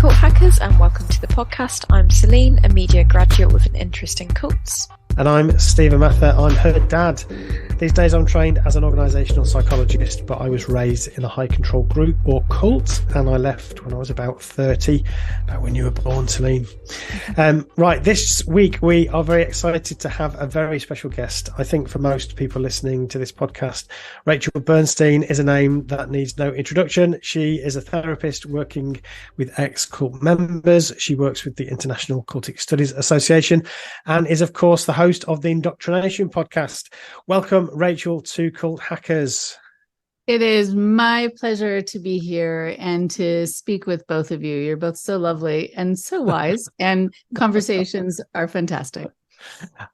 cult hackers, and welcome to the podcast. I'm Celine, a media graduate with an interest in cults. And I'm Stephen Mather. I'm her dad. These days I'm trained as an organisational psychologist, but I was raised in a high control group or cult, and I left when I was about 30, about when you were born, Celine. Right, this week we are very excited to have a very special guest. I think for most people listening to this podcast, Rachel Bernstein is a name that needs no introduction. She is a therapist working with ex-cult members. She works with the International Cultic Studies Association and is, of course, the host of the Indoctrination podcast. Welcome, Rachel, to Cult Hackers. It is my pleasure to be here and to speak with both of you. You're both so lovely and so wise, and conversations are fantastic.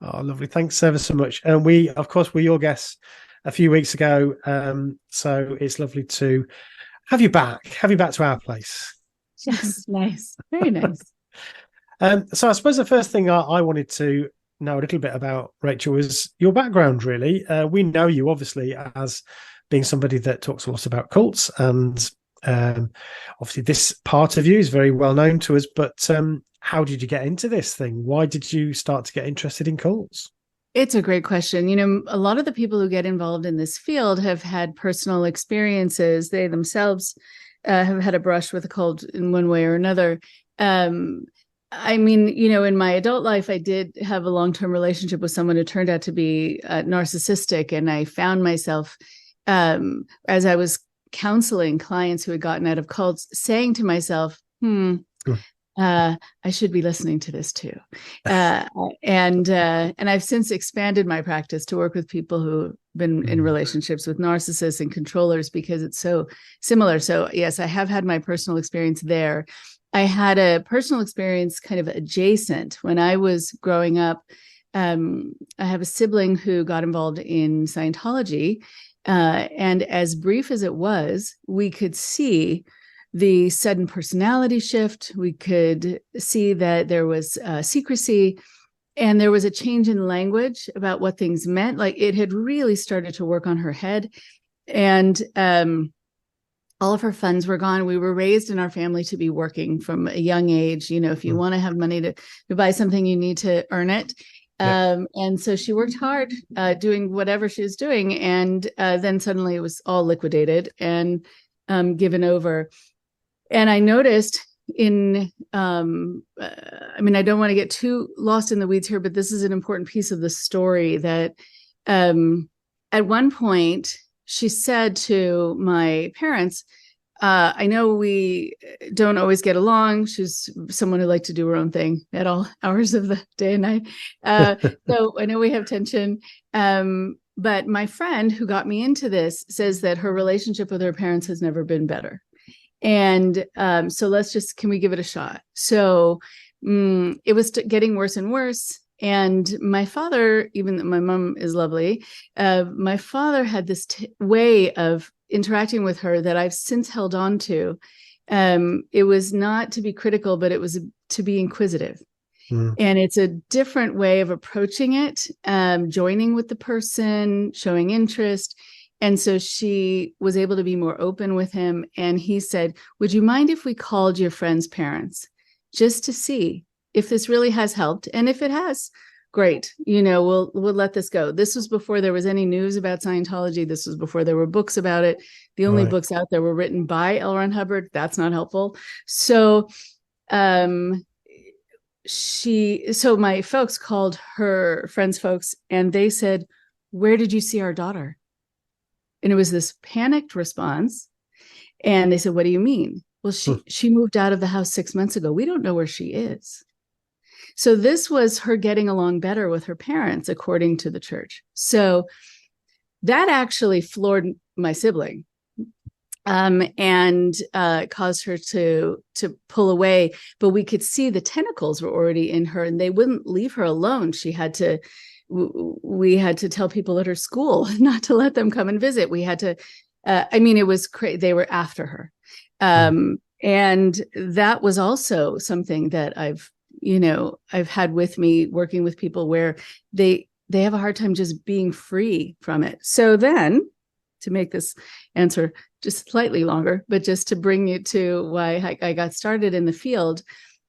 Oh, lovely. Thanks ever so much. And we, of course, were your guests a few weeks ago. So it's lovely to have you back to our place. Yes, nice. Very nice. So I suppose the first thing I wanted to know a little bit about, Rachel, is your background, really. We know you, obviously, as being somebody that talks a lot about cults, and obviously this part of you is very well known to us, but how did you get into this thing? Why did you start to get interested in cults? It's a great question. You know, a lot of the people who get involved in this field have had personal experiences. They themselves have had a brush with a cult in one way or another. I mean, you know, in my adult life, I did have a long-term relationship with someone who turned out to be narcissistic. And I found myself, as I was counseling clients who had gotten out of cults, saying to myself, I should be listening to this too. And I've since expanded my practice to work with people who've been in relationships with narcissists and controllers, because it's so similar. So yes, I have had my personal experience there. I had a personal experience kind of adjacent when I was growing up. I have a sibling who got involved in Scientology. And as brief as it was, we could see the sudden personality shift. We could see that there was secrecy, and there was a change in language about what things meant. Like, it had really started to work on her head. And all of her funds were gone. We were raised in our family to be working from a young age. You know, if you want to have money to buy something, you need to earn it. And so she worked hard doing whatever she was doing. And then suddenly it was all liquidated and given over. And I noticed I mean, I don't want to get too lost in the weeds here, but this is an important piece of the story, that at one point, she said to my parents, I know we don't always get along. She's someone who liked to do her own thing at all hours of the day and night. So I know we have tension. But my friend who got me into this says that her relationship with her parents has never been better. And so can we give it a shot? So it was getting worse and worse. And my father, even though my mom is lovely, my father had this way of interacting with her that I've since held on to. It was not to be critical, but it was to be inquisitive. And it's a different way of approaching it, joining with the person, showing interest. And so she was able to be more open with him. And he said, would you mind if we called your friend's parents just to see if this really has helped? And if it has, great. You know, we'll let this go. This was before there was any news about Scientology. This was before there were books about it. The only books out there were written by L. Ron Hubbard. That's not helpful. So my folks called her friend's folks, and they said, where did you see our daughter? And it was this panicked response. And they said, what do you mean? Well, she moved out of the house 6 months ago. We don't know where she is. So this was her getting along better with her parents, according to the church. So that actually floored my sibling, and caused her to pull away. But we could see the tentacles were already in her, and they wouldn't leave her alone. We had to tell people at her school not to let them come and visit. We had to, it was crazy. They were after her. And that was also something that I've had with me working with people where they have a hard time just being free from it. So then, to make this answer just slightly longer, but just to bring you to why I got started in the field.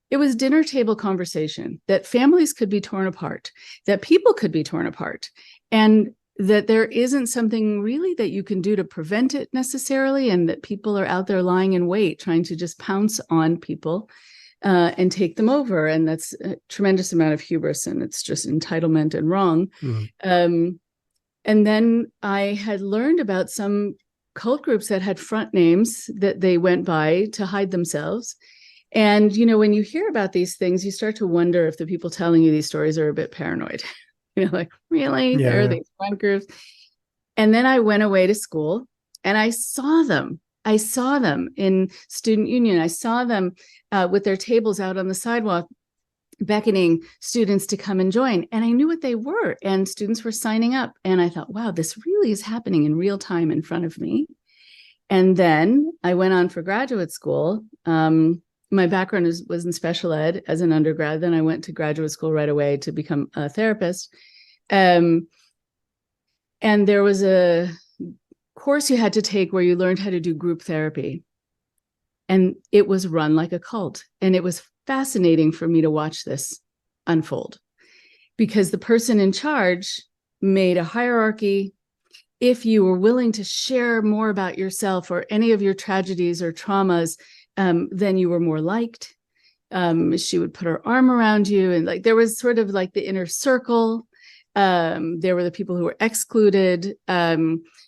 It was dinner table conversation that families could be torn apart, that people could be torn apart, and that there isn't something really that you can do to prevent it necessarily, and that people are out there lying in wait, trying to just pounce on people and take them over. And that's a tremendous amount of hubris, and it's just entitlement and wrong. And then I had learned about some cult groups that had front names that they went by to hide themselves. And, when you hear about these things, you start to wonder if the people telling you these stories are a bit paranoid. Like, really? Yeah. There are these front groups. And then I went away to school and I saw them. I saw them in student union. I saw them with their tables out on the sidewalk, beckoning students to come and join. And I knew what they were. And students were signing up. And I thought, wow, this really is happening in real time in front of me. And then I went on for graduate school. My background was in special ed as an undergrad. Then I went to graduate school right away to become a therapist. And there was a course you had to take where you learned how to do group therapy. And it was run like a cult. And it was fascinating for me to watch this unfold, because the person in charge made a hierarchy. If you were willing to share more about yourself or any of your tragedies or traumas, then you were more liked. She would put her arm around you, and like there was sort of like the inner circle. There were the people who were excluded.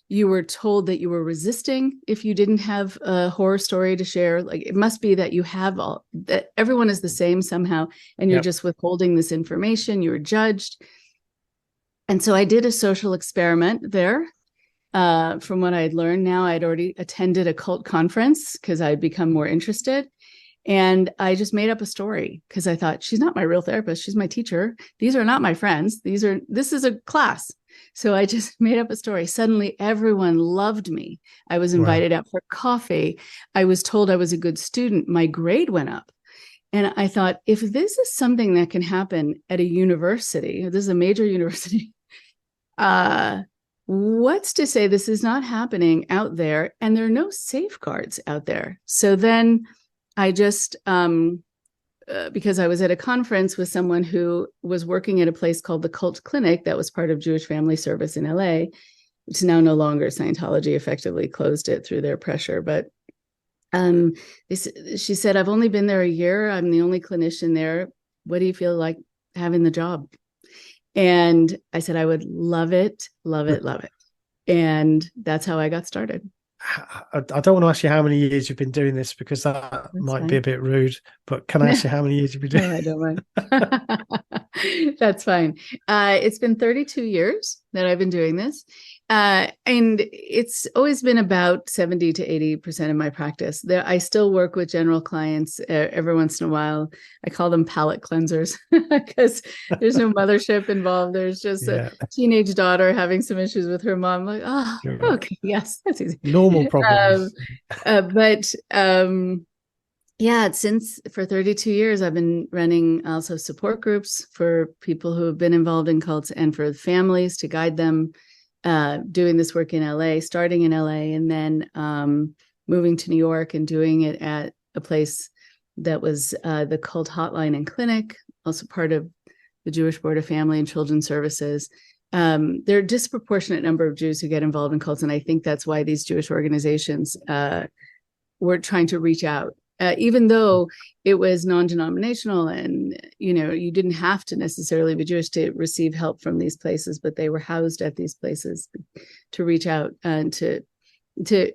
You were told that you were resisting if you didn't have a horror story to share. Like, it must be that you have that everyone is the same somehow, and you're just withholding this information. You were judged. And so I did a social experiment there. From what I had learned, now I'd already attended a cult conference because I'd become more interested. And I just made up a story because I thought, she's not my real therapist. She's my teacher. These are not my friends. This is a class. So I just made up a story. Suddenly everyone loved me. I was invited out for coffee. I was told I was a good student. My grade went up. And I thought, if this is something that can happen at a university, this is a major university, what's to say this is not happening out there? And there are no safeguards out there. So then I just, because I was at a conference with someone who was working at a place called the Cult Clinic that was part of Jewish Family Service in LA, which is now no longer. Scientology effectively closed it through their pressure. But she said, I've only been there a year. I'm the only clinician there. What do you feel like having the job? And I said, I would love it, love it, love it. And that's how I got started. I don't want to ask you how many years you've been doing this, because that might be a bit rude, but can I ask you how many years you've been doing it? No, I don't mind. That's fine. It's been 32 years that I've been doing this. And it's always been about 70 to 80% of my practice. I still work with general clients every once in a while. I call them palate cleansers because there's no mothership involved. There's just a teenage daughter having some issues with her mom. Like, oh, okay, yes, that's easy. Normal problems. Yeah, since for 32 years, I've been running also support groups for people who have been involved in cults and for families to guide them. Doing this work in LA, starting in LA, and then moving to New York and doing it at a place that was the Cult Hotline and Clinic, also part of the Jewish Board of Family and Children's Services. There are a disproportionate number of Jews who get involved in cults, and I think that's why these Jewish organizations were trying to reach out. Even though it was non-denominational and, you didn't have to necessarily be Jewish to receive help from these places, but they were housed at these places to reach out and to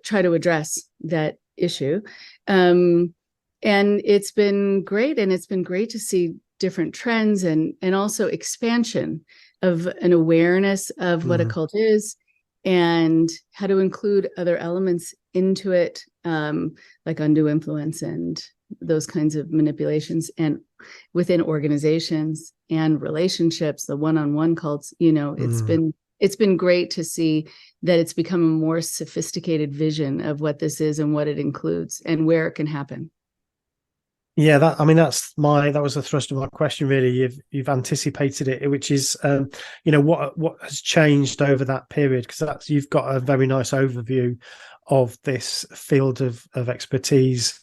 try to address that issue. And it's been great. And it's been great to see different trends and also expansion of an awareness of what a cult is and how to include other elements into it, like undue influence and those kinds of manipulations, and within organizations and relationships, the one-on-one cults. It's been great to see that it's become a more sophisticated vision of what this is and what it includes and where it can happen. Yeah, that was the thrust of my question. Really, you've anticipated it, which is, what has changed over that period, because you've got a very nice overview of this field of expertise.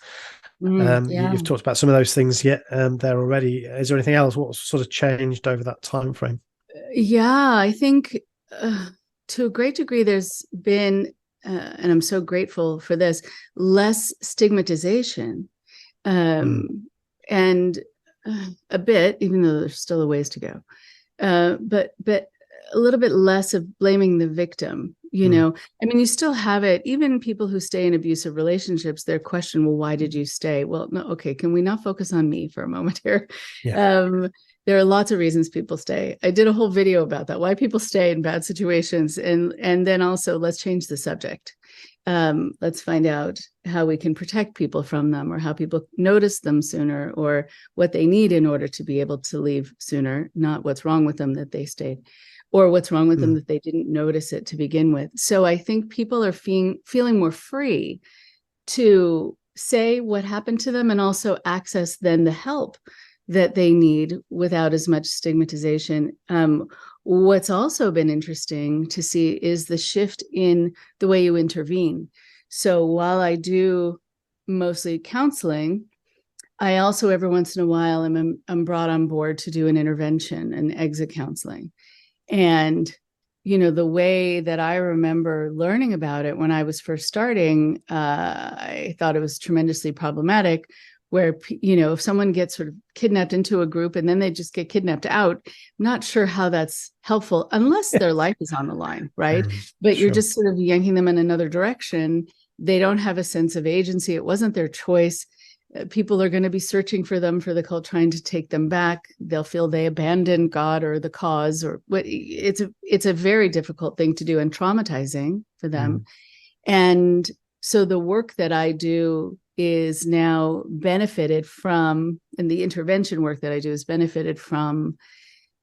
Yeah. You've talked about some of those things yet there already. Is there anything else? What sort of changed over that time frame? Yeah, I think to a great degree, there's been, and I'm so grateful for this, less stigmatization, and a bit, even though there's still a ways to go, but a little bit less of blaming the victim. I mean, you still have it. Even people who stay in abusive relationships, they're questioned, well, why did you stay? Well, no, okay, can we not focus on me for a moment here? Yeah. There are lots of reasons people stay. I did a whole video about that, why people stay in bad situations. And then also, let's change the subject. Let's find out how we can protect people from them, or how people notice them sooner, or what they need in order to be able to leave sooner, not what's wrong with them that they stayed, or what's wrong with them that they didn't notice it to begin with. So I think people are feeling more free to say what happened to them, and also access then the help that they need without as much stigmatization. What's also been interesting to see is the shift in the way you intervene. So while I do mostly counseling, I also every once in a while I'm brought on board to do an intervention and exit counseling. And the way that I remember learning about it when I was first starting, I thought it was tremendously problematic, where, if someone gets sort of kidnapped into a group and then they just get kidnapped out, I'm not sure how that's helpful unless their life is on the line, right? But you're just sort of yanking them in another direction. They don't have a sense of agency. It wasn't their choice. People are going to be searching for them, for the cult, trying to take them back. They'll feel they abandoned God or the cause, or what. It's a very difficult thing to do, and traumatizing for them. And so the work that I do is now benefited from, and the intervention work that I do is benefited from,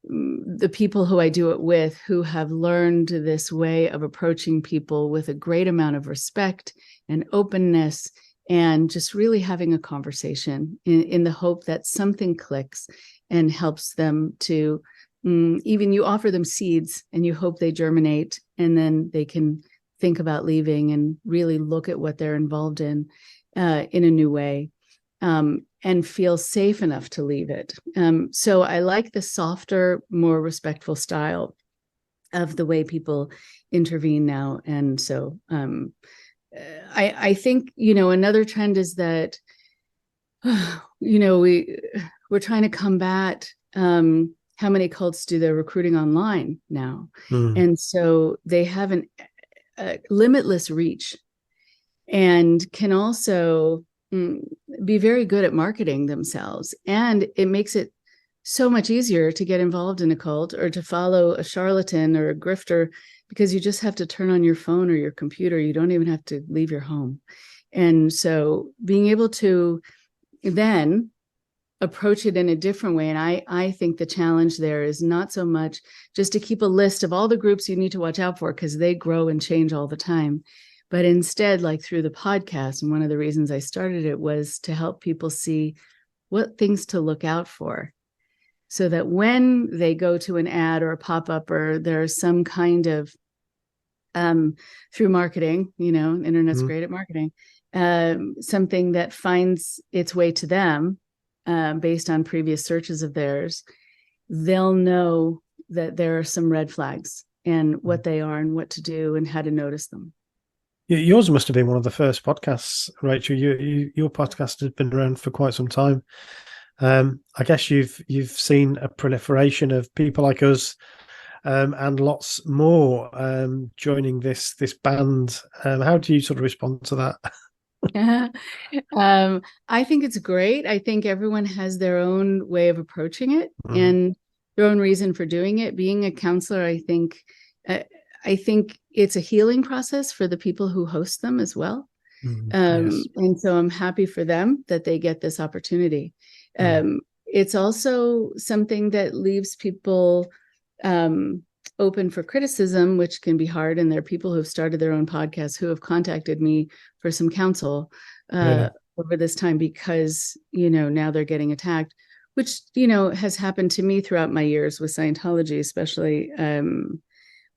the people who I do it with, who have learned this way of approaching people with a great amount of respect and openness, and just really having a conversation in the hope that something clicks and helps them to, even you offer them seeds and you hope they germinate, and then they can think about leaving and really look at what they're involved in a new way, and feel safe enough to leave it. So I like the softer, more respectful style of the way people intervene now. And so I think, another trend is that, we're trying to combat how many cults do their recruiting online now. And so they have a limitless reach, and can also be very good at marketing themselves. And it makes it so much easier to get involved in a cult or to follow a charlatan or a grifter, because you just have to turn on your phone or your computer. You don't even have to leave your home. And so being able to then approach it in a different way. And I think the challenge there is not so much just to keep a list of all the groups you need to watch out for, because they grow and change all the time. But instead, like through the podcast, and one of the reasons I started it was to help people see what things to look out for, so that when they go to an ad or a pop-up, or there's some kind of, through marketing, internet's great at marketing, something that finds its way to them based on previous searches of theirs, they'll know that there are some red flags and what they are and what to do and how to notice them. Yours must have been one of the first podcasts, Rachel. Your podcast has been around for quite some time. I guess you've seen a proliferation of people like us, and lots more joining this band. How do you sort of respond to that? I think it's great. I think everyone has their own way of approaching it and their own reason for doing it. Being a counselor, I think it's a healing process for the people who host them as well. Yes. And so I'm happy for them that they get this opportunity. It's also something that leaves people open for criticism, which can be hard. And there are people who have started their own podcasts who have contacted me for some counsel Really? over this time because, now they're getting attacked, which, has happened to me throughout my years with Scientology, especially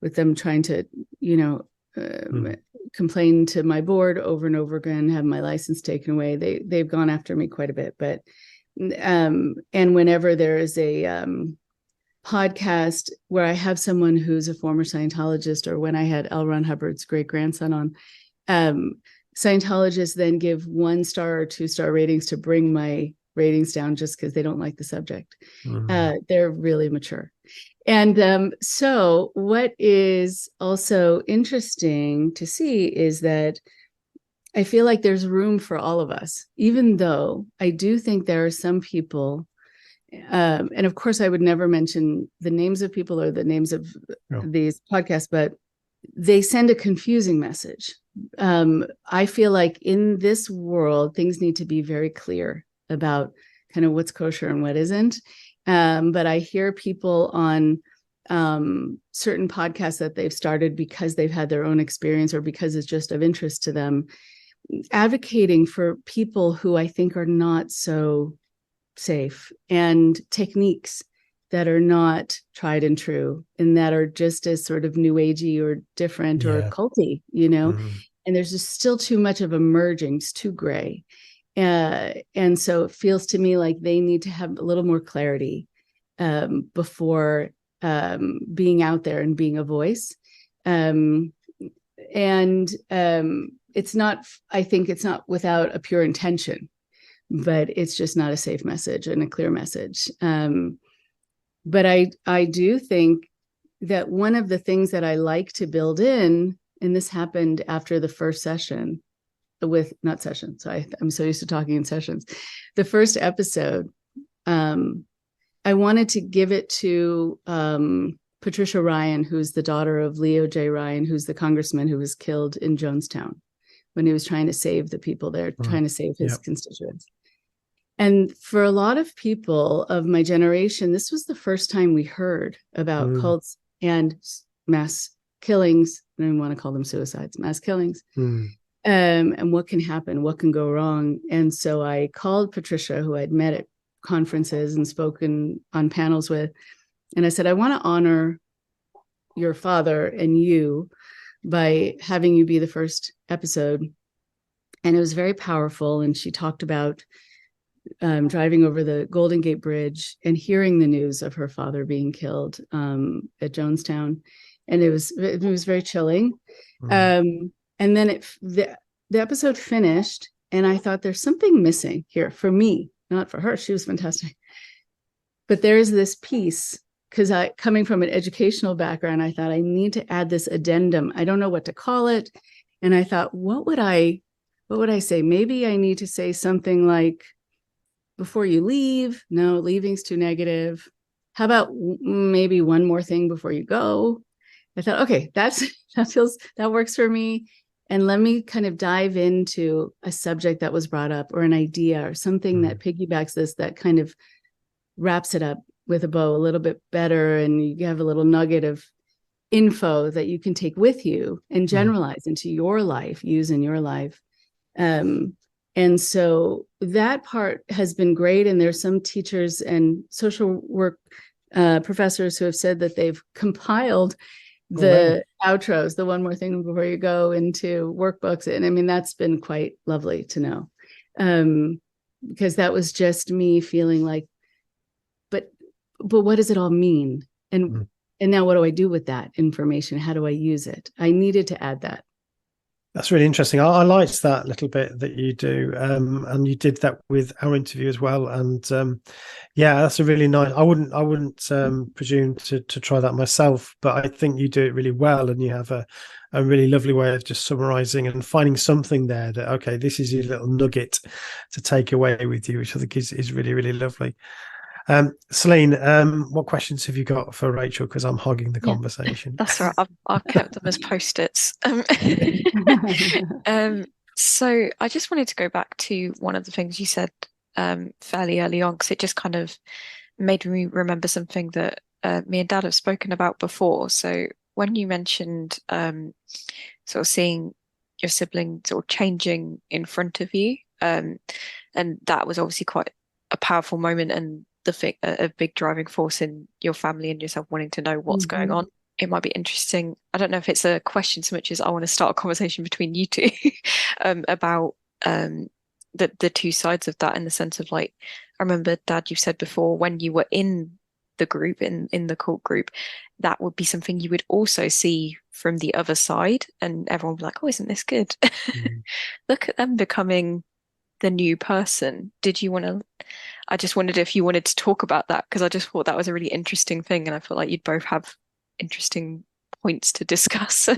with them trying to, complain to my board over and over again, have my license taken away. They've gone after me quite a bit, but and whenever there is a podcast where I have someone who's a former Scientologist, or when I had L. Ron Hubbard's great grandson on, Scientologists then give 1-star or 2-star ratings to bring my ratings down just because they don't like the subject. They're really mature. And so what is also interesting to see is that I feel like there's room for all of us, even though I do think there are some people, and of course I would never mention the names of people or the names of these podcasts, but they send a confusing message. I feel like in this world, things need to be very clear about kind of what's kosher and what isn't. But I hear people on certain podcasts that they've started because they've had their own experience or because it's just of interest to them, advocating for people who I think are not so safe, and techniques that are not tried and true, and that are just as sort of new agey or different or culty, and there's just still too much of a merging. It's too gray. And so it feels to me like they need to have a little more clarity before being out there and being a voice. It's not, I think it's not without a pure intention, but it's just not a safe message and a clear message. But I do think that one of the things that I like to build in, and this happened after the first session with, not session, so I'm so used to talking in sessions. The first episode, I wanted to give it to Patricia Ryan, who's the daughter of Leo J. Ryan, who's the congressman who was killed in Jonestown when he was trying to save the people there, trying to save his constituents. And for a lot of people of my generation, this was the first time we heard about cults and mass killings. I don't even want to call them suicides, mass killings. And what can happen, what can go wrong. And so I called Patricia, who I'd met at conferences and spoken on panels with, and I said, I want to honor your father and you by having you be the first episode. And it was very powerful. And she talked about driving over the Golden Gate Bridge and hearing the news of her father being killed at Jonestown. And it was very chilling. And then the episode finished, and I thought there's something missing here for me, not for her. She was fantastic. But there is this piece, because coming from an educational background, I thought I need to add this addendum. I don't know what to call it. And I thought, what would I say? Maybe I need to say something like, before you leave. No, leaving's too negative. How about maybe one more thing before you go? I thought, okay, that works for me. And let me kind of dive into a subject that was brought up, or an idea, or something that piggybacks this, that kind of wraps it up with a bow a little bit better. And you have a little nugget of info that you can take with you and generalize into your life, use in your life. And so that part has been great. And there's some teachers and social work professors who have said that they've compiled the outros, the one more thing before you go, into workbooks. And I mean, that's been quite lovely to know, because that was just me feeling like, but what does it all mean? And now what do I do with that information? How do I use it? I needed to add that. That's really interesting. I liked that little bit that you do, and you did that with our interview as well. And that's a really nice. I wouldn't presume to try that myself, but I think you do it really well, and you have a really lovely way of just summarizing and finding something there that, okay, this is your little nugget to take away with you, which I think is really, really lovely. Celine, what questions have you got for Rachel? Because I'm hogging the conversation. That's right. I've kept them as post-its. So I just wanted to go back to one of the things you said fairly early on, because it just kind of made me remember something that me and Dad have spoken about before. So when you mentioned sort of seeing your siblings or changing in front of you, And that was obviously quite a powerful moment and the thing, a big driving force in your family and yourself wanting to know what's going Mhm. on. It might be interesting. I don't know if it's a question so much as I want to start a conversation between you two about um, the two sides of that in the sense of like, I remember Dad, you've said before when you were in the group in the cult group, that would be something you would also see from the other side, and everyone would be like, "Oh, isn't this good? Mm. Look at them becoming the new person." Did you want to? I just wondered if you wanted to talk about that because I just thought that was a really interesting thing, and I felt like you'd both have interesting points to discuss.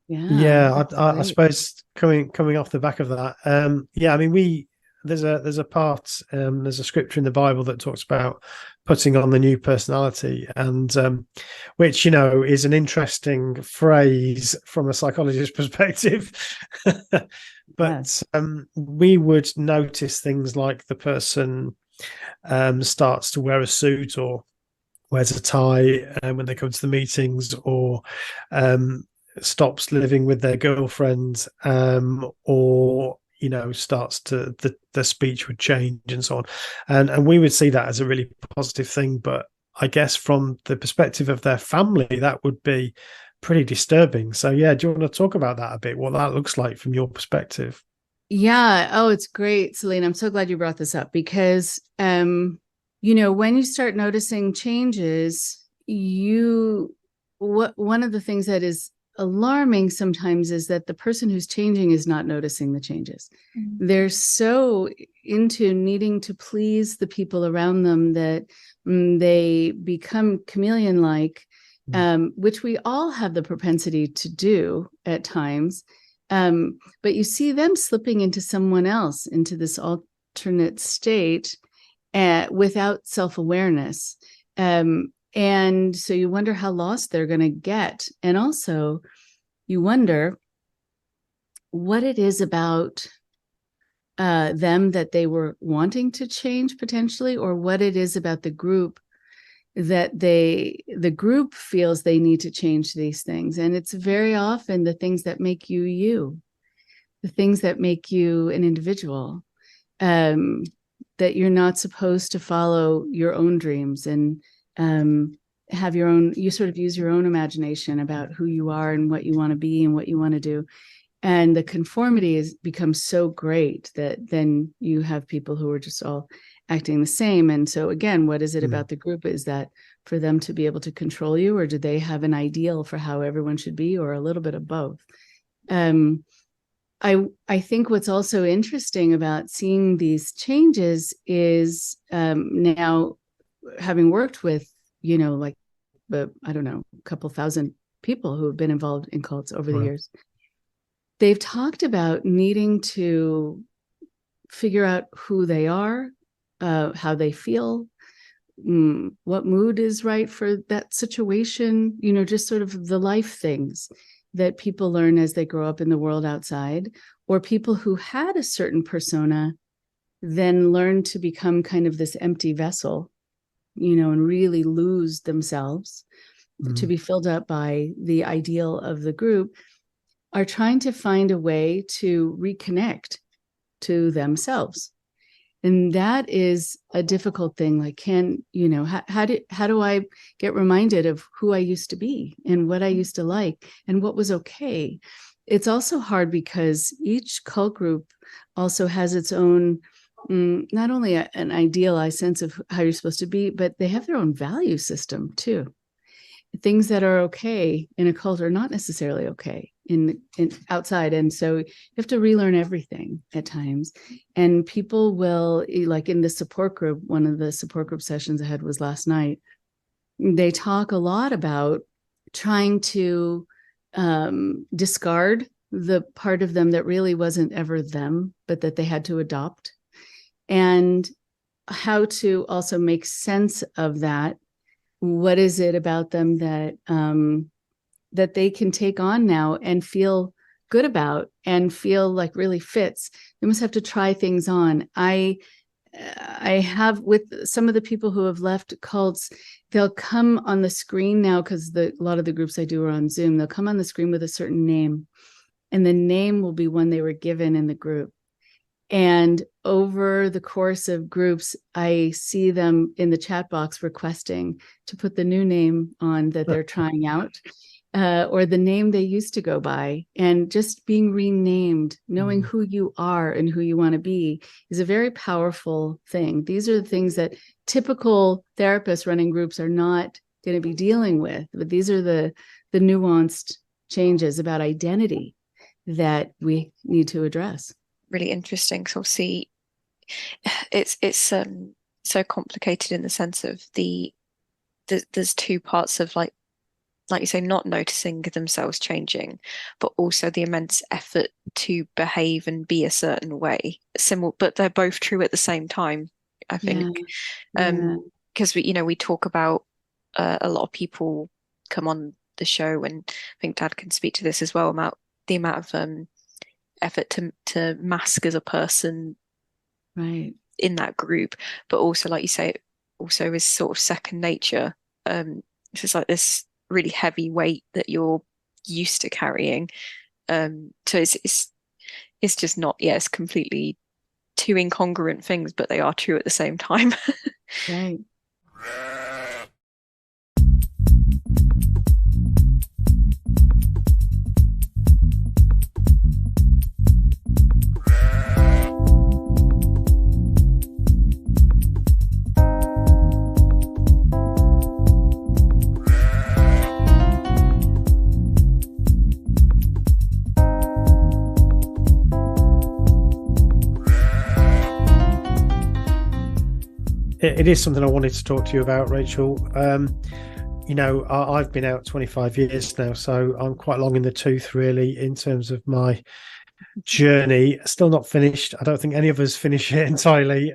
Yeah, Yeah, that's I great. suppose coming off the back of that, yeah, I mean, there's a part, there's a scripture in the Bible that talks about putting on the new personality, and which is an interesting phrase from a psychologist's perspective. Yes. But we would notice things like the person starts to wear a suit or wears a tie when they come to the meetings, or um, stops living with their girlfriend, or starts to the speech would change and so on, and we would see that as a really positive thing. But I guess from the perspective of their family, that would be pretty disturbing. So yeah, do you want to talk about that a bit? What that looks like from your perspective? Yeah. Oh, it's great, Celine. I'm so glad you brought this up because, when you start noticing changes, one of the things that is alarming sometimes is that the person who's changing is not noticing the changes. Mm. They're so into needing to please the people around them that they become chameleon-like, Mm. which we all have the propensity to do at times. But you see them slipping into someone else, into this alternate state, without self-awareness. And so you wonder how lost they're going to get. And also, you wonder what it is about them that they were wanting to change potentially, or what it is about the group that the group feels they need to change these things. And it's very often the things that make you you, the things that make you an individual, um, that you're not supposed to follow your own dreams and have your own, you sort of use your own imagination about who you are and what you want to be and what you want to do. And the conformity has become so great that then you have people who are just all acting the same. And so again, what is it Mm. about the group? Is that for them to be able to control you, or do they have an ideal for how everyone should be, or a little bit of both? I think what's also interesting about seeing these changes is, now having worked with, like I don't know, a couple thousand people who have been involved in cults over the Right. years. They've talked about needing to figure out who they are, how they feel, what mood is right for that situation, just sort of the life things that people learn as they grow up in the world outside, or people who had a certain persona then learn to become kind of this empty vessel, and really lose themselves to Mm. be filled up by the ideal of the group, are trying to find a way to reconnect to themselves. And that is a difficult thing. Like, how do I get reminded of who I used to be and what I used to like and what was okay? It's also hard because each cult group also has its own, not only an idealized sense of how you're supposed to be, but they have their own value system too. Things that are okay in a cult are not necessarily okay in outside, and so you have to relearn everything at times. And people will, like in the support group, one of the support group sessions I had was last night, they talk a lot about trying to discard the part of them that really wasn't ever them, but that they had to adopt, and how to also make sense of that. What is it about them that that they can take on now and feel good about and feel like really fits? They must have to try things on. I have, with some of the people who have left cults, they'll come on the screen now, because a lot of the groups I do are on Zoom. They'll come on the screen with a certain name, and the name will be one they were given in the group. And over the course of groups, I see them in the chat box requesting to put the new name on that they're trying out, or the name they used to go by. And just being renamed, knowing who you are and who you want to be is a very powerful thing. These are the things that typical therapists running groups are not going to be dealing with. But these are the nuanced changes about identity that we need to address. Really interesting. So obviously it's so complicated in the sense of there's two parts of like you say, not noticing themselves changing, but also the immense effort to behave and be a certain way. But they're both true at the same time, I think. Because we talk about a lot of people come on the show, and I think Dad can speak to this as well, about the amount of effort to mask as a person, right, in that group, but also, like you say, it also is sort of second nature. It's just like this really heavy weight that you're used to carrying. So it's just not, it's completely two incongruent things, but they are true at the same time. Right. It is something I wanted to talk to you about, Rachel. I've been out 25 years now, so I'm quite long in the tooth, really, in terms of my journey. Still not finished. I don't think any of us finish it entirely.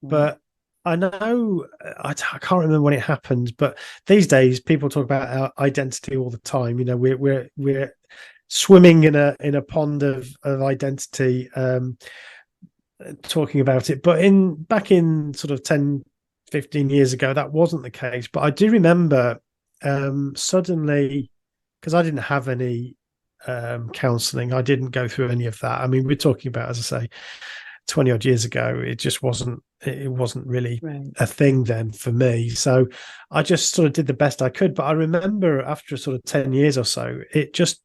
But I know, I can't remember when it happened, but these days people talk about our identity all the time. We're swimming in a pond of identity. Talking about it, but back in sort of 10, 15 years ago, that wasn't the case. But I do remember suddenly, because I didn't have any counseling, I didn't go through any of that. I mean, we're talking about, as I say, 20 odd years ago. It wasn't really a thing then for me. So I just sort of did the best I could. But I remember after sort of 10 years or so, it just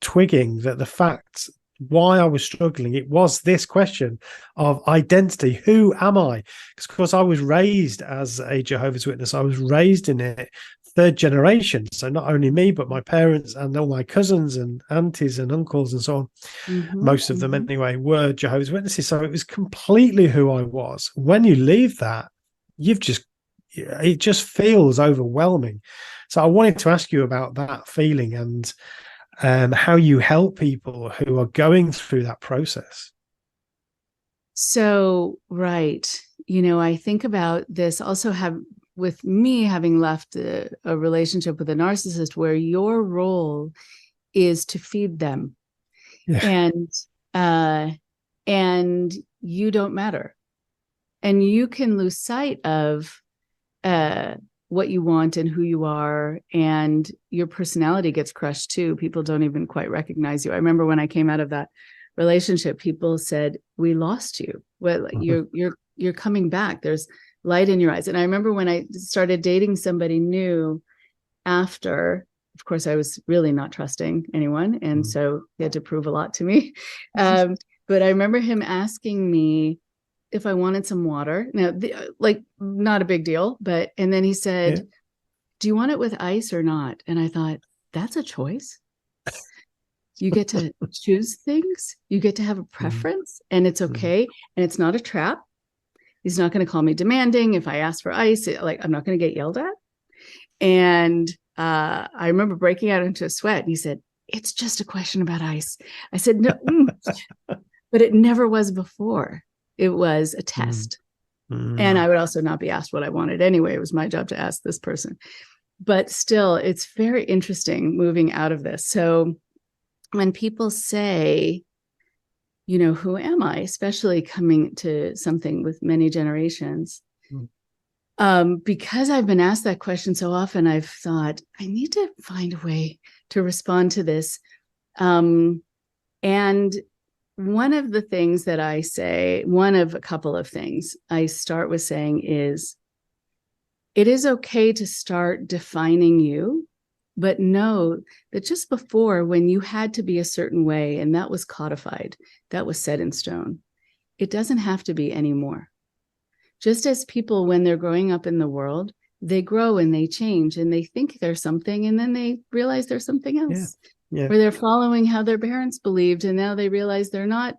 twigging that the fact why I was struggling, it was this question of identity. Who am I? Because, of course, I was raised as a Jehovah's Witness. I was raised in it, third generation. So not only me, but my parents and all my cousins and aunties and uncles and so on, most of them anyway, were Jehovah's Witnesses. So it was completely who I was. When you leave that, it just feels overwhelming. So I wanted to ask you about that feeling and how you help people who are going through that process. So, right. I think about this also with me having left a relationship with a narcissist where your role is to feed them. Yeah. And you don't matter. And you can lose sight of what you want and who you are, and your personality gets crushed too. People don't even quite recognize you. I remember when I came out of that relationship, people said, "We lost you. Well, you're coming back. There's light in your eyes." And I remember when I started dating somebody new after, of course, I was really not trusting anyone, and so he had to prove a lot to me. But I remember him asking me if I wanted some water. Now, not a big deal, and then he said, "Do you want it with ice or not?" And I thought, that's a choice. You get to choose things. You get to have a preference, and it's okay. And it's not a trap. He's not going to call me demanding. If I ask for ice, I'm not going to get yelled at. And I remember breaking out into a sweat. And he said, "It's just a question about ice." I said, "No," but it never was before. It was a test. And I would also not be asked what I wanted anyway. It was my job to ask this person. But still, it's very interesting moving out of this. So when people say, who am I, especially coming to something with many generations, because I've been asked that question so often, I've thought, I need to find a way to respond to this. And one of the things that I say, one of a couple of things I start with saying is, it is okay to start defining you, but know that just before, when you had to be a certain way and that was codified, that was set in stone, it doesn't have to be anymore. Just as people, when they're growing up in the world, they grow and they change and they think they're something and then they realize they're something else. Yeah. Or they're following how their parents believed and now they realize they're not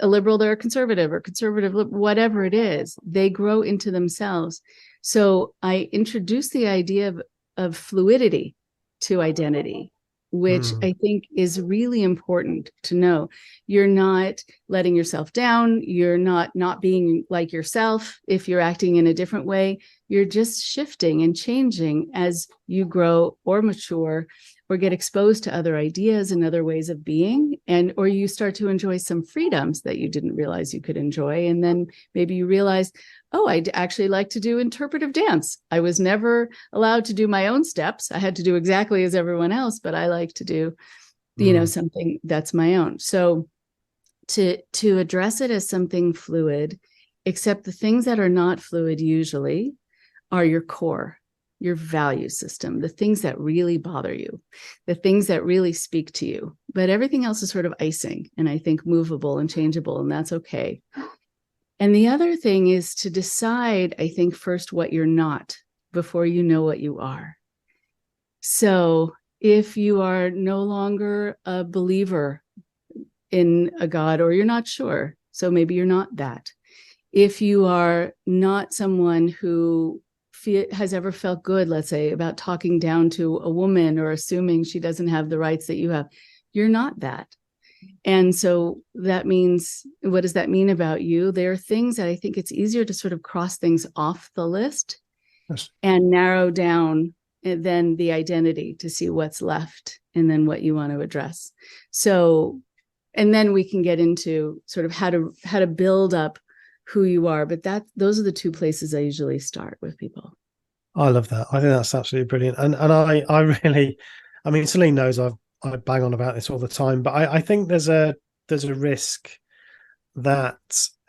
a liberal, they're a conservative, or conservative, whatever it is. They grow into themselves. So I introduce the idea of fluidity to identity, which I think is really important to know. You're not letting yourself down. You're not being like yourself if you're acting in a different way. You're just shifting and changing as you grow or mature or get exposed to other ideas and other ways of being, and or you start to enjoy some freedoms that you didn't realize you could enjoy. And then maybe you realize, oh, I'd actually like to do interpretive dance. I was never allowed to do my own steps. I had to do exactly as everyone else, but I like to do, something that's my own. So to address it as something fluid, except the things that are not fluid usually are your core, your value system, the things that really bother you, the things that really speak to you. But everything else is sort of icing, and I think movable and changeable, and that's okay. And the other thing is to decide, I think, first what you're not before you know what you are. So if you are no longer a believer in a God, or you're not sure, so maybe you're not that. If you are not someone who has ever felt good, let's say, about talking down to a woman or assuming she doesn't have the rights that you have, you're not that. And so that means, what does that mean about you? There are things that I think it's easier to sort of cross things off the list and narrow down then the identity to see what's left and then what you want to address. So, and then we can get into sort of how to build up who you are. But those are the two places I usually start with people. I love that. I think that's absolutely brilliant. And I really, I mean, Celine knows I bang on about this all the time, but I think there's a risk that,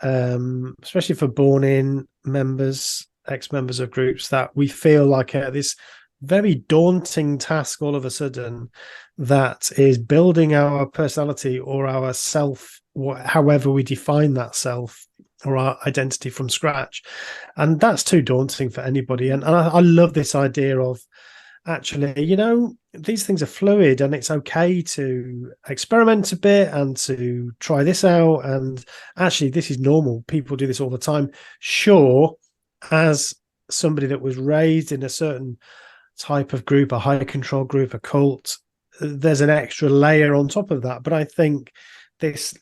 especially for born-in members, ex-members of groups, that we feel like this very daunting task all of a sudden, that is building our personality or our self, however we define that self or our identity, from scratch. And that's too daunting for anybody. And I love this idea of, actually, these things are fluid and it's okay to experiment a bit and to try this out. And actually, this is normal. People do this all the time. Sure, as somebody that was raised in a certain type of group, a high control group, a cult, there's an extra layer on top of that. But I think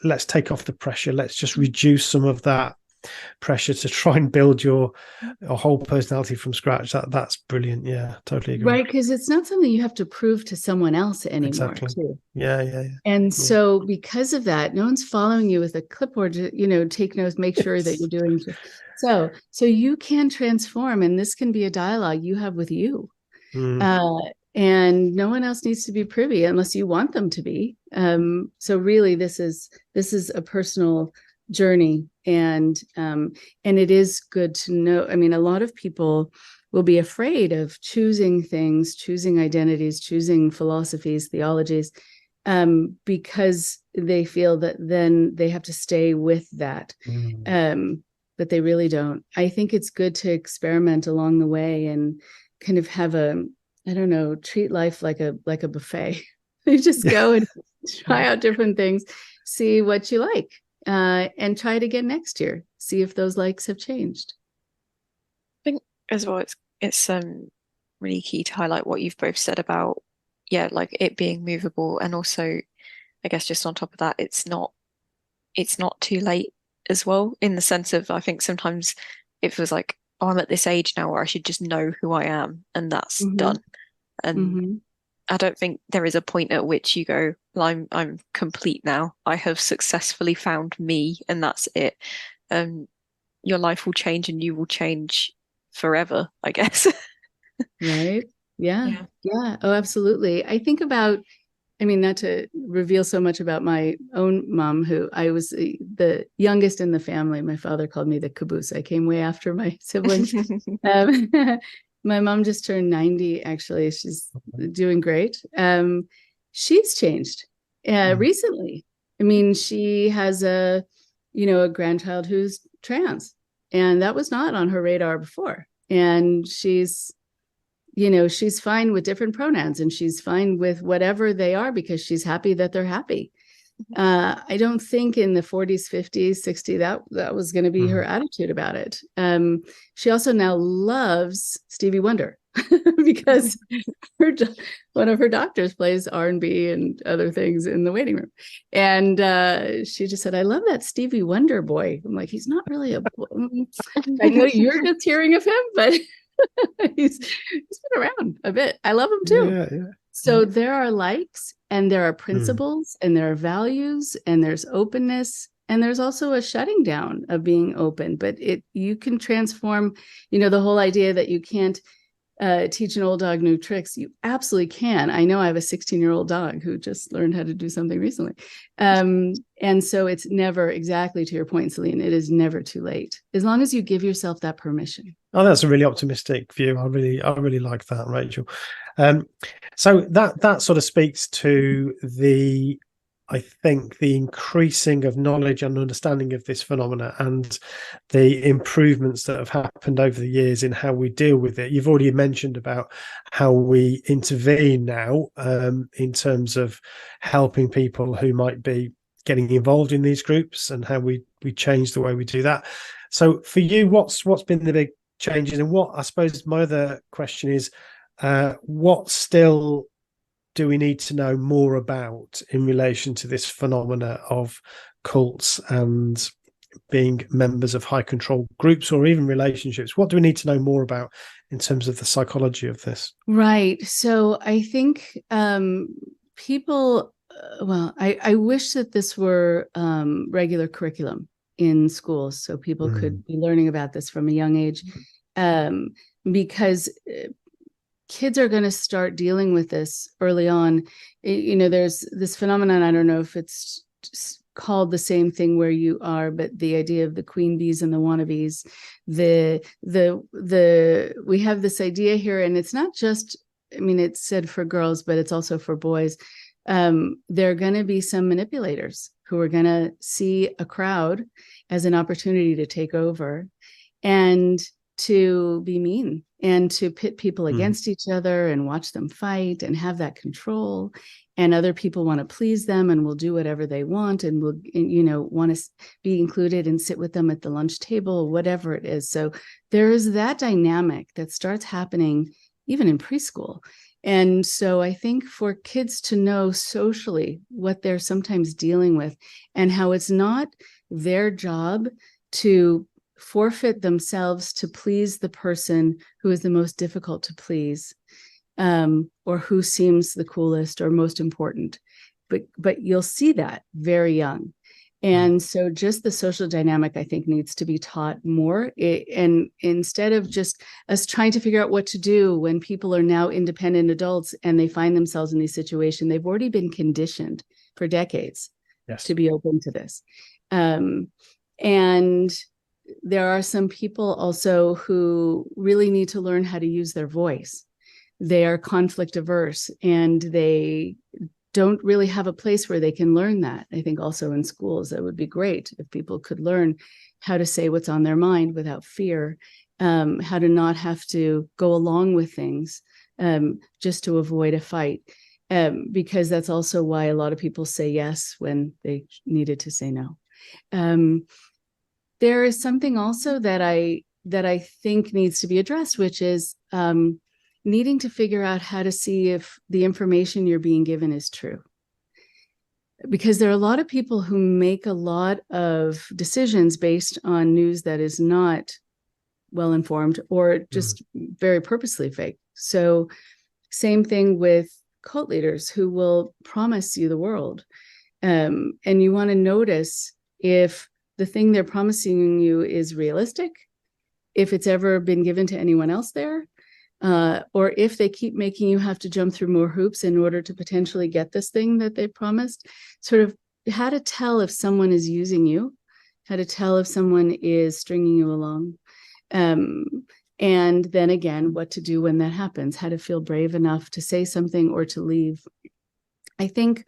let's take off the pressure. Let's just reduce some of that pressure to try and build your whole personality from scratch. That's brilliant. Yeah, totally agree. Right, because it's not something you have to prove to someone else anymore. Exactly. Too. Yeah. And so because of that, no one's following you with a clipboard to, take notes, make sure that you're doing so you can transform, and this can be a dialogue you have with you. And no one else needs to be privy unless you want them to be. So really, this is a personal journey, and it is good to know. I mean, a lot of people will be afraid of choosing things, choosing identities, choosing philosophies, theologies, because they feel that then they have to stay with that. But they really don't. I think it's good to experiment along the way and kind of have treat life like a buffet. You just go and try out different things, see what you like, and try it again next year. See if those likes have changed. I think as well, it's really key to highlight what you've both said about, like it being movable, and also, I guess just on top of that, it's not too late as well, in the sense of, I think sometimes it feels like, oh, I'm at this age now where I should just know who I am and that's done. And I don't think there is a point at which you go, well, I'm complete now. I have successfully found me and that's it. Your life will change and you will change forever, I guess. Right. Yeah. Oh, absolutely. I think about I mean, not to reveal so much about my own mom, who I was the youngest in the family. My father called me the caboose. I came way after my siblings. Um, my mom just turned 90, actually. She's doing great. She's changed recently. I mean, she has a grandchild who's trans, and that was not on her radar before. And she's fine with different pronouns, and she's fine with whatever they are because she's happy that they're happy. I don't think in the 40s, 50s, 60s, that was going to be her attitude about it. She also now loves Stevie Wonder because one of her doctors plays R&B and other things in the waiting room. And she just said, I love that Stevie Wonder boy. I'm like, he's not really I know you're just hearing of him, but he's been around a bit. I love him too. Yeah. So there are likes, and there are principles, and there are values, and there's openness, and there's also a shutting down of being open. But you can transform, the whole idea that you can't teach an old dog new tricks. You absolutely can. I know I have a 16-year-old dog who just learned how to do something recently. And so it's never, exactly to your point, Celine, it is never too late, as long as you give yourself that permission. Oh, that's a really optimistic view. I really like that, Rachel. So that sort of speaks to I think the increasing of knowledge and understanding of this phenomena and the improvements that have happened over the years in how we deal with it. You've already mentioned about how we intervene now in terms of helping people who might be getting involved in these groups, and how we change the way we do that. So for you, what's been the big changes, and what, I suppose my other question is, what still do we need to know more about in relation to this phenomena of cults and being members of high control groups, or even relationships? What do we need to know more about in terms of the psychology of this? Right. So I think people, I wish that this were regular curriculum in schools, so people could be learning about this from a young age, because kids are going to start dealing with this early on. There's this phenomenon, I don't know if it's called the same thing where you are, but the idea of the queen bees and the wannabes, we have this idea here, and it's not just, it's said for girls, but it's also for boys. There are going to be some manipulators who are going to see a crowd as an opportunity to take over and to be mean and to pit people against each other and watch them fight and have that control. And other people want to please them and will do whatever they want and will, want to be included and sit with them at the lunch table, whatever it is. So there is that dynamic that starts happening even in preschool. And so I think for kids to know socially what they're sometimes dealing with, and how it's not their job to forfeit themselves to please the person who is the most difficult to please, or who seems the coolest or most important. But you'll see that very young. And so just the social dynamic, I think, needs to be taught more. And instead of just us trying to figure out what to do when people are now independent adults and they find themselves in these situations, they've already been conditioned for decades to be open to this. And there are some people also who really need to learn how to use their voice. They are conflict averse, and they don't really have a place where they can learn that. I think also in schools, that would be great if people could learn how to say what's on their mind without fear, how to not have to go along with things just to avoid a fight, because that's also why a lot of people say yes when they needed to say no. There is something also that I think needs to be addressed, which is needing to figure out how to see if the information you're being given is true. Because there are a lot of people who make a lot of decisions based on news that is not well informed or just very purposely fake. So same thing with cult leaders who will promise you the world. And you want to notice if the thing they're promising you is realistic, if it's ever been given to anyone else there, or if they keep making you have to jump through more hoops in order to potentially get this thing that they promised, sort of how to tell if someone is using you, how to tell if someone is stringing you along. And then again, what to do when that happens, how to feel brave enough to say something or to leave. I think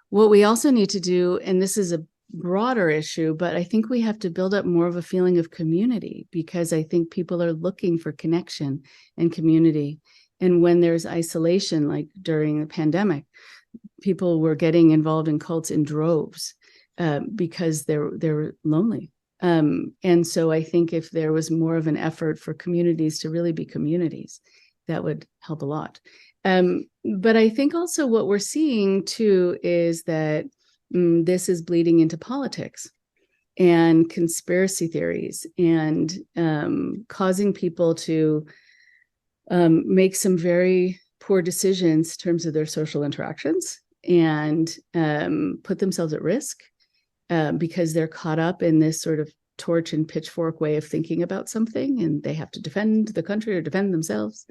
what we also need to do, and this is a broader issue, but I think we have to build up more of a feeling of community, because I think people are looking for connection and community. And when there's isolation, like during the pandemic, people were getting involved in cults in droves because they're lonely. And so I think if there was more of an effort for communities to really be communities, that would help a lot. But I think also what we're seeing too is that this is bleeding into politics and conspiracy theories, and causing people to make some very poor decisions in terms of their social interactions, and put themselves at risk because they're caught up in this sort of torch and pitchfork way of thinking about something, and they have to defend the country or defend themselves.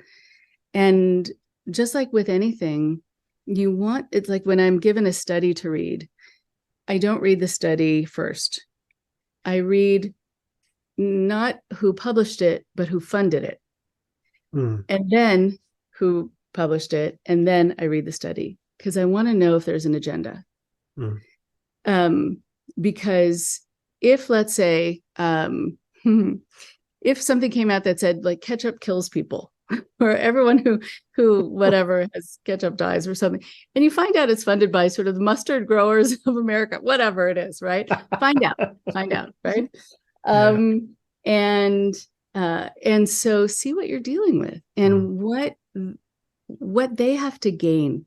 And just like with anything, it's like when I'm given a study to read, I don't read the study first. I read not who published it, but who funded it. And then who published it. And then I read the study, because I want to know if there's an agenda. Because if, let's say, if something came out that said like ketchup kills people, or everyone who whatever has ketchup dies or something, and you find out it's funded by sort of the mustard growers of America, whatever it is, right? Find out, right? And so see what you're dealing with, and what they have to gain,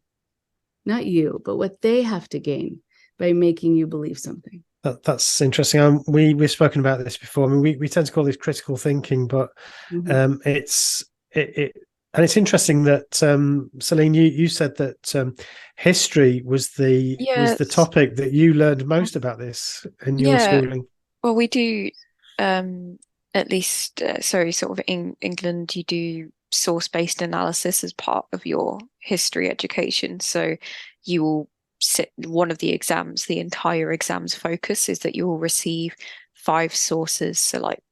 not you, but what they have to gain by making you believe something. That's interesting. We've spoken about this before. I mean, we tend to call this critical thinking, but it's interesting that Celine, you said that history was the topic that you learned most about this in your schooling. Well, we do at least sort of in England, you do source-based analysis as part of your history education. So you will sit one of the exams, the entire exam's focus is that you will receive 5 sources. So like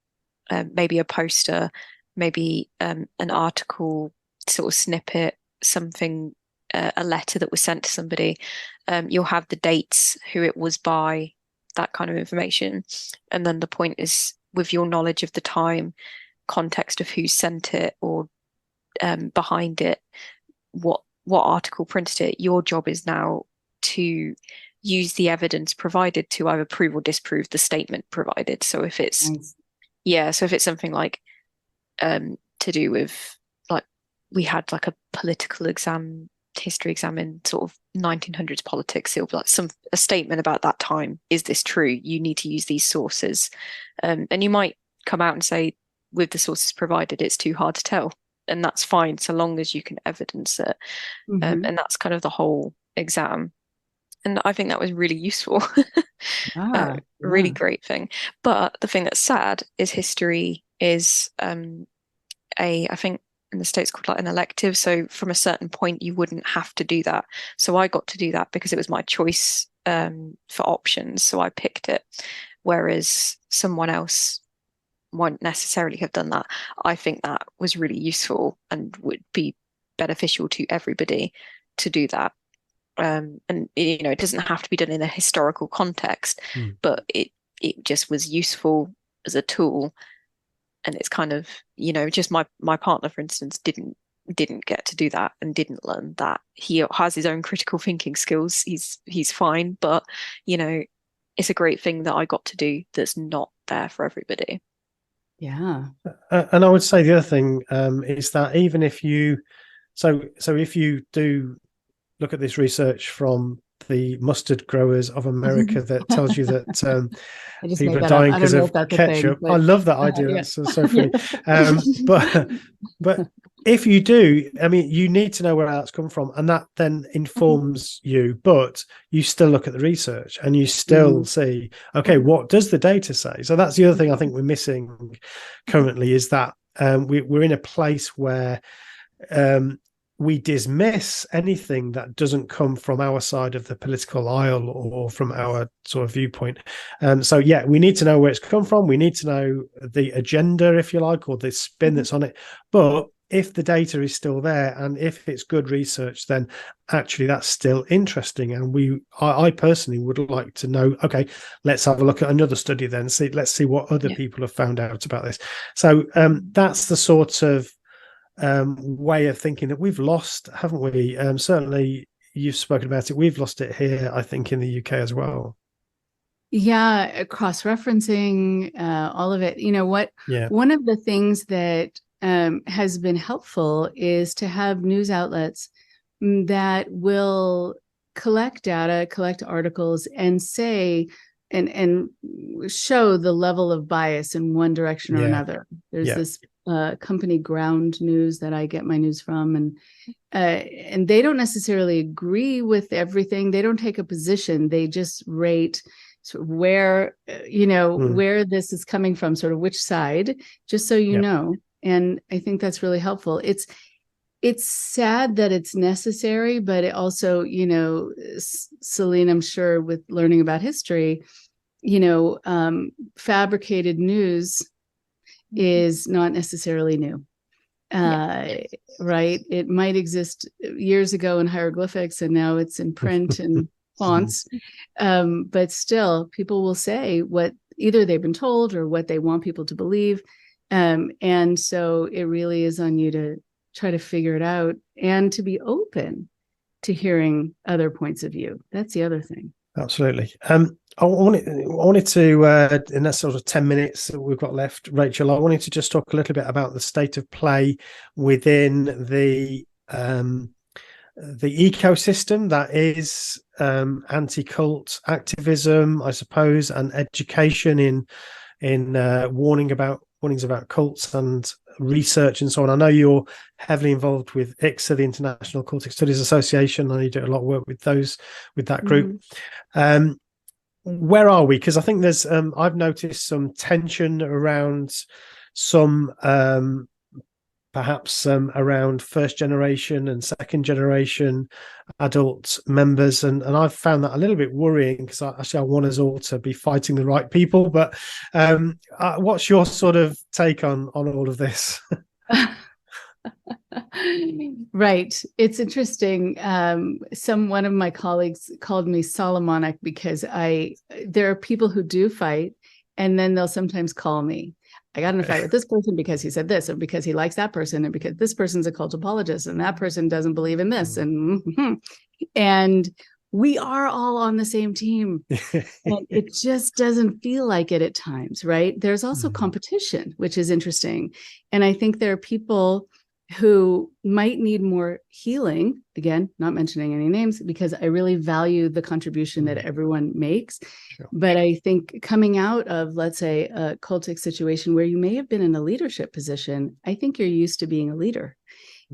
maybe a poster, maybe an article, sort of snippet, something, a letter that was sent to somebody. You'll have the dates, who it was by, that kind of information. And then the point is, with your knowledge of the time, context of who sent it, or behind it, what article printed it, your job is now to use the evidence provided to either prove or disprove the statement provided. So if it's so if it's something like to do with, like, we had like a political exam, history exam in sort of 1900s politics, it'll be like a statement about that time. Is this true? You need to use these sources. And you might come out and say, with the sources provided, it's too hard to tell. And that's fine, so long as you can evidence it. And that's kind of the whole exam. And I think that was really useful. Really great thing. But the thing that's sad is history is I think in the States called like an elective. So from a certain point, you wouldn't have to do that. So I got to do that because it was my choice for options. So I picked it. Whereas someone else won't necessarily have done that. I think that was really useful and would be beneficial to everybody to do that. And it doesn't have to be done in a historical context, but it just was useful as a tool. And it's kind of, just my partner, for instance, didn't get to do that and didn't learn that. He has his own critical thinking skills. He's fine, but it's a great thing that I got to do that's not there for everybody. Yeah. And I would say the other thing is that even if you if you do look at this research from the mustard growers of America that tells you that people are dying because of ketchup. I love that idea. That's so funny. But if you do, I mean, you need to know where that's come from, and that then informs you. But you still look at the research and you still see, okay, what does the data say? So that's the other thing I think we're missing currently, is that we're in a place where we dismiss anything that doesn't come from our side of the political aisle or from our sort of viewpoint. So yeah, we need to know where it's come from. We need to know the agenda, if you like, or the spin that's on it. But if the data is still there and if it's good research, then actually that's still interesting. And I personally would like to know, okay, let's have a look at another study then. Let's see what other people have found out about this. So that's the sort of way of thinking that we've lost, haven't we? Certainly you've spoken about it. We've lost it here, I think, in the UK as well. Yeah, cross-referencing, all of it. Yeah. One of the things that has been helpful is to have news outlets that will collect data, collect articles, and say and show the level of bias in one direction or another. There's this company, Ground News, that I get my news from, and they don't necessarily agree with everything. They don't take a position. They just rate sort of where where this is coming from, sort of which side, just so you know. And I think that's really helpful. It's sad that it's necessary, but it also, Celine, I'm sure with learning about history, fabricated news is not necessarily new. Right? It might exist years ago in hieroglyphics, and now it's in print and fonts. But still, people will say what either they've been told or what they want people to believe. And so it really is on you to try to figure it out and to be open to hearing other points of view. That's the other thing. Absolutely. I wanted to, in that sort of 10 minutes that we've got left, Rachel, I wanted to just talk a little bit about the state of play within the ecosystem that is anti-cult activism, I suppose, and education in warnings about cults and research and so on. I know you're heavily involved with ICSA, the International Cultic Studies Association. I know you do a lot of work with that group. Where are we? Because I think there's I've noticed some tension around some perhaps around first generation and second generation adult members, and I've found that a little bit worrying, because I want us all to be fighting the right people. But what's your sort of take on all of this? Right. It's interesting. One of my colleagues called me Solomonic because there are people who do fight, and then they'll sometimes call me. I got in a fight with this person because he said this, and because he likes that person, and because this person's a cult apologist, and that person doesn't believe in this. And we are all on the same team. And it just doesn't feel like it at times, right? There's also competition, which is interesting. And I think there are people who might need more healing, again, not mentioning any names, because I really value the contribution that everyone makes. Sure. But I think coming out of, let's say, a cultic situation where you may have been in a leadership position, I think you're used to being a leader.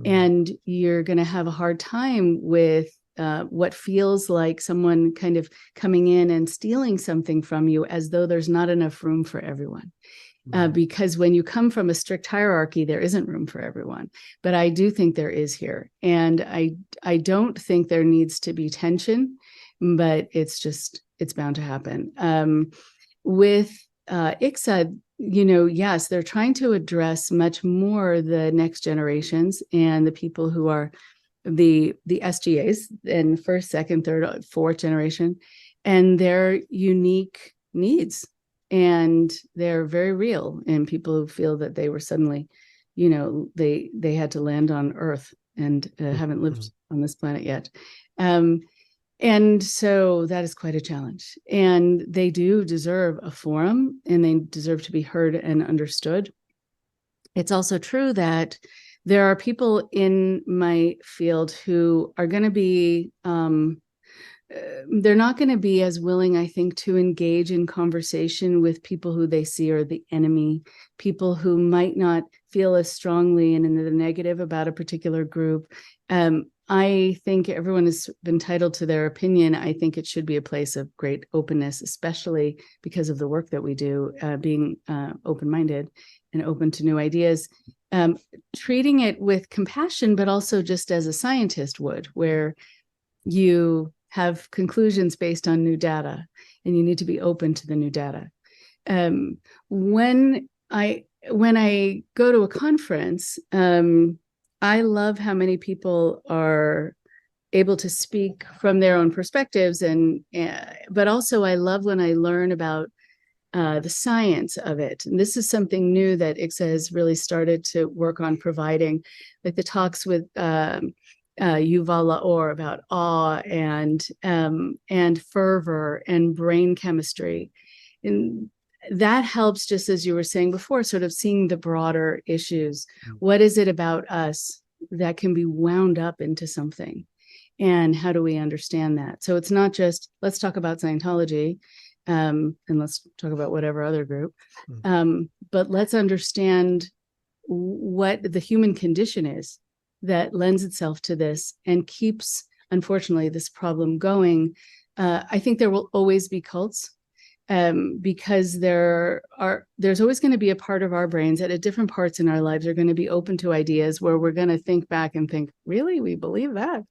And you're going to have a hard time with what feels like someone kind of coming in and stealing something from you, as though there's not enough room for everyone. Because when you come from a strict hierarchy, there isn't room for everyone. But I do think there is here. And I don't think there needs to be tension, but it's bound to happen. With ICSA, yes, they're trying to address much more the next generations and the people who are the SGAs in first, second, third, fourth generation, and their unique needs. And they're very real, and people who feel that they were suddenly, they had to land on Earth and haven't lived on this planet yet. And so that is quite a challenge. And they do deserve a forum, and they deserve to be heard and understood. It's also true that there are people in my field who are going to be they're not going to be as willing, I think, to engage in conversation with people who they see are the enemy, people who might not feel as strongly and in the negative about a particular group. I think everyone is entitled to their opinion. I think it should be a place of great openness, especially because of the work that we do, being open-minded and open to new ideas. treating it with compassion, but also just as a scientist would, where you have conclusions based on new data and you need to be open to the new data. When I go to a conference, I love how many people are able to speak from their own perspectives, but also I love when I learn about the science of it. And this is something new that ICSA has really started to work on providing, like the talks with Yuval Laor about awe and fervor and brain chemistry. And that helps, just as you were saying before, sort of seeing the broader issues. What is it about us that can be wound up into something? And how do we understand that? So it's not just, let's talk about Scientology, and let's talk about whatever other group, but let's understand what the human condition is that lends itself to this and keeps, unfortunately, this problem going. I think there will always be cults, because there's always going to be a part of our brains that at different parts in our lives are going to be open to ideas where we're going to think back and think, really, we believe that?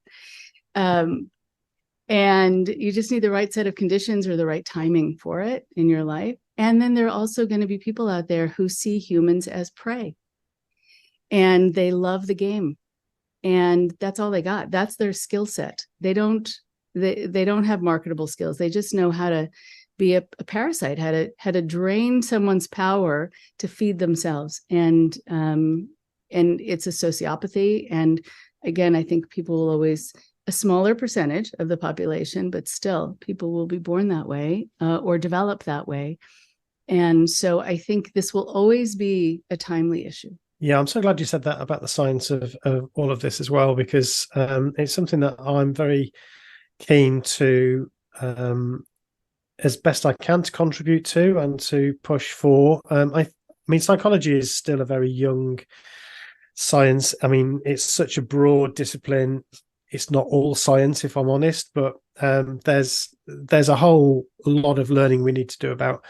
And you just need the right set of conditions or the right timing for it in your life. And then there are also going to be people out there who see humans as prey, and they love the game, and that's all they got. That's their skill set. They don't have marketable skills. They just know how to be a parasite, how to drain someone's power to feed themselves. And it's a sociopathy. And again, I think people will always, a smaller percentage of the population, but still people will be born that way, or develop that way. And so I think this will always be a timely issue. Yeah, I'm so glad you said that about the science of all of this as well, because it's something that I'm very keen to, as best I can, to contribute to and to push for. I mean, psychology is still a very young science. I mean, it's such a broad discipline. It's not all science, if I'm honest, but there's a whole lot of learning we need to do about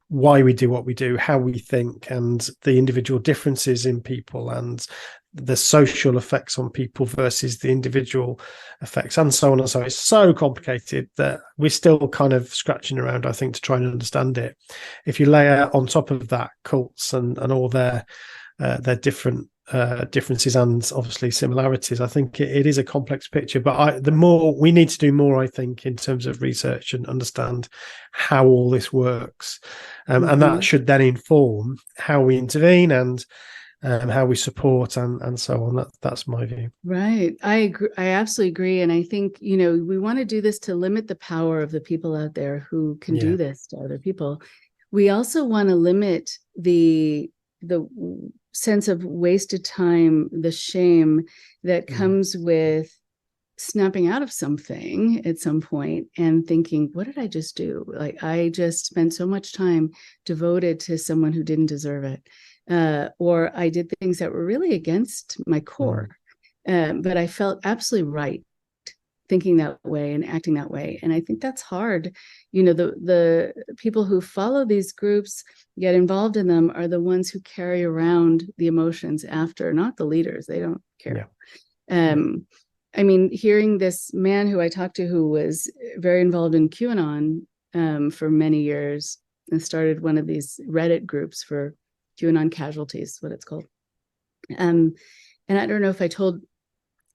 why we do what we do, how we think, and the individual differences in people, and the social effects on people versus the individual effects, and so on and so on. It's so complicated that we're still kind of scratching around, I think, to try and understand it. If you layer on top of that cults and all their different differences and obviously similarities, I think it is a complex picture. But the more we need to do more, I think, in terms of research and understand how all this works, and that should then inform how we intervene and how we support and so on. That's my view. Right. I agree. I absolutely agree. And I think, we want to do this to limit the power of the people out there who can do this to other people. We also want to limit the sense of wasted time, the shame that comes with snapping out of something at some point and thinking, what did I just do? Like, I just spent so much time devoted to someone who didn't deserve it. Or I did things that were really against my core. But I felt absolutely right thinking that way and acting that way. And I think that's hard. The people who follow these groups, get involved in them, are the ones who carry around the emotions after, not the leaders. They don't care. I mean, hearing this man who I talked to, who was very involved in QAnon for many years, and started one of these Reddit groups for QAnon casualties, what it's called. And I don't know if I told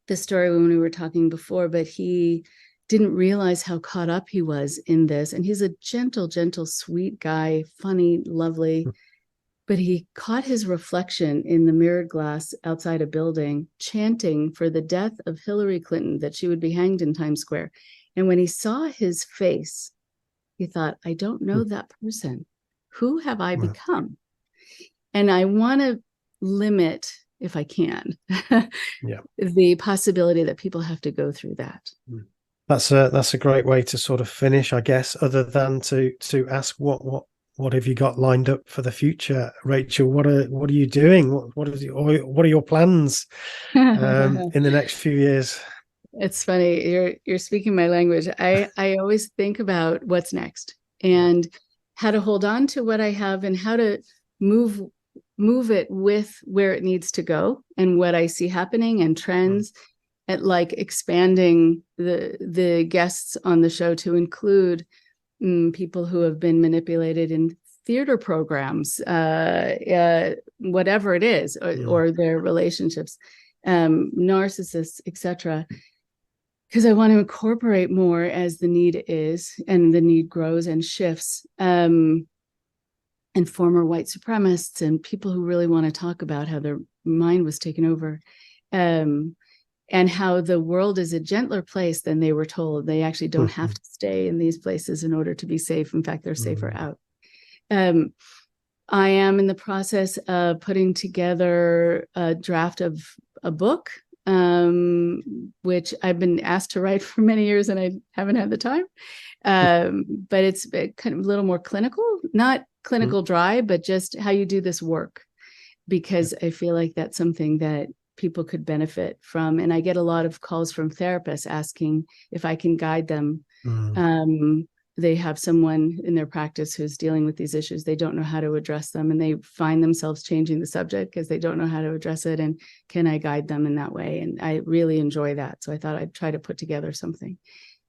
this story when we were talking before, but he didn't realize how caught up he was in this. And he's a gentle, sweet guy, funny, lovely. But he caught his reflection in the mirrored glass outside a building, chanting for the death of Hillary Clinton, that she would be hanged in Times Square. And when he saw his face, he thought, I don't know that person. Who have I become? And I want to limit, if I can, the possibility that people have to go through that. That's a great way to sort of finish, I guess, other than to ask what have you got lined up for the future, Rachel? What are you doing? What are your plans in the next few years? It's funny, you're speaking my language. I always think about what's next and how to hold on to what I have and how to move move it with where it needs to go and what I see happening and trends, at like expanding the guests on the show to include people who have been manipulated in theater programs, whatever it is, or their relationships, narcissists, etc. Because I want to incorporate more as the need is, and the need grows and shifts, and former white supremacists and people who really want to talk about how their mind was taken over, and how the world is a gentler place than they were told. They actually don't have to stay in these places in order to be safe. In fact, they're safer out. I am in the process of putting together a draft of a book, which I've been asked to write for many years and I haven't had the time. But it's kind of a little more clinical, not clinical dry, but just how you do this work, because I feel like that's something that people could benefit from. And I get a lot of calls from therapists asking if I can guide them. They have someone in their practice who's dealing with these issues. They don't know how to address them, and they find themselves changing the subject because they don't know how to address it. And can I guide them in that way? And I really enjoy that. So I thought I'd try to put together something.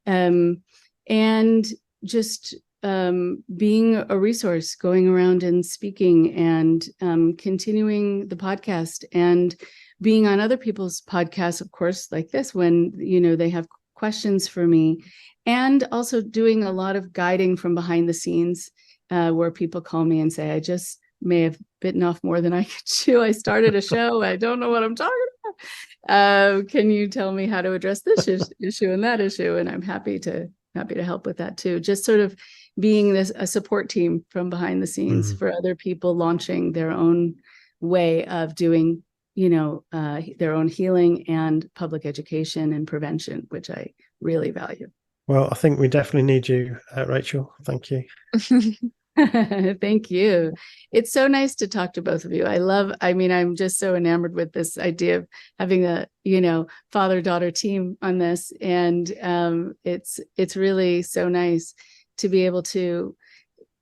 And just being a resource, going around and speaking, and continuing the podcast, and being on other people's podcasts, of course, like this, when, they have questions for me, and also doing a lot of guiding from behind the scenes, where people call me and say, I just may have bitten off more than I could chew. I started a show. I don't know what I'm talking about. Can you tell me how to address this issue and that issue? And I'm happy to help with that too. Just sort of being a support team from behind the scenes for other people launching their own way of doing, their own healing and public education and prevention, which I really value. Well, I think we definitely need you, Rachel. Thank you. Thank you. It's so nice to talk to both of you. I'm just so enamored with this idea of having a, father-daughter team on this. And it's really so nice to be able to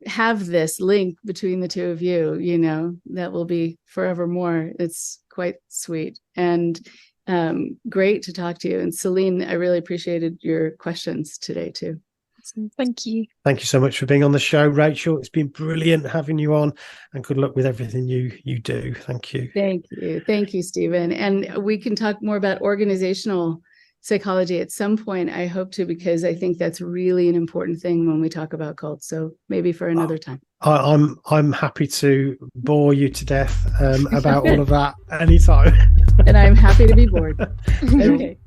have this link between the two of you, that will be forevermore. It's quite sweet. And great to talk to you. And Celine, I really appreciated your questions today too. Thank you. Thank you so much for being on the show, Rachel. It's been brilliant having you on, and good luck with everything you do. Thank you. Thank you. Thank you, Stephen. And we can talk more about organizational psychology at some point, I hope to, because I think that's really an important thing when we talk about cults. So maybe for another time. I'm happy to bore you to death about all of that anytime. And I'm happy to be bored. Okay.